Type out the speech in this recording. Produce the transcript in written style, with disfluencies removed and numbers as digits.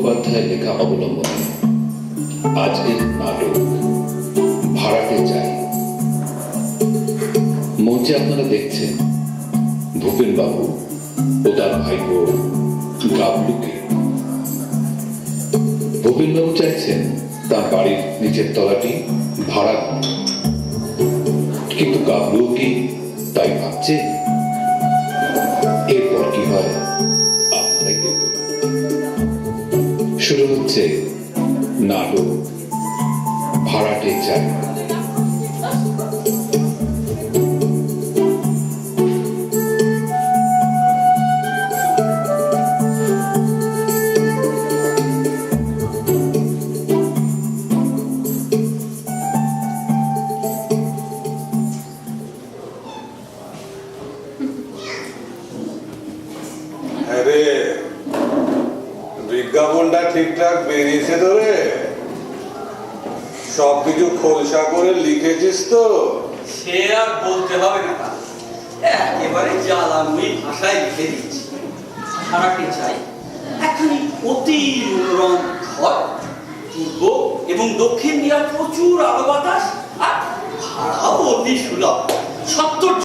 মুখোপাধ্যায়ের লেখা অবলম্বনে আজকের নাটক ভাড়াটে চাই। মঞ্চে আপনারা দেখছেন ভূপেন বাবু ও তার ভাইপো গাবলুকে। ভূপেন বাবু চাইছেন তার বাড়ির নিচের তলাটি ভাড়া, কিন্তু গাবলু কি তাই ভাবছে? এরপর কি হয় আপনারাই দেখুন। শুরু হচ্ছে নাটক ভাড়াটে চাই। আরে বিজ্ঞাপনটা ঠিকঠাক বেরিয়েছে তো রে? সবকিছু খোলসা করে লিখেছিস তো? সে আর বলতে হবে না, একেবারে জ্বালাময়ী ভাষায় লিখে দিচ্ছি। ভাড়াটে চাই একখানি অতি মনোরম ঘর, পূর্ব এবং দক্ষিণ দিকে প্রচুর আলো বাতাস, আর ভাড়াও অতি সুলভ। 70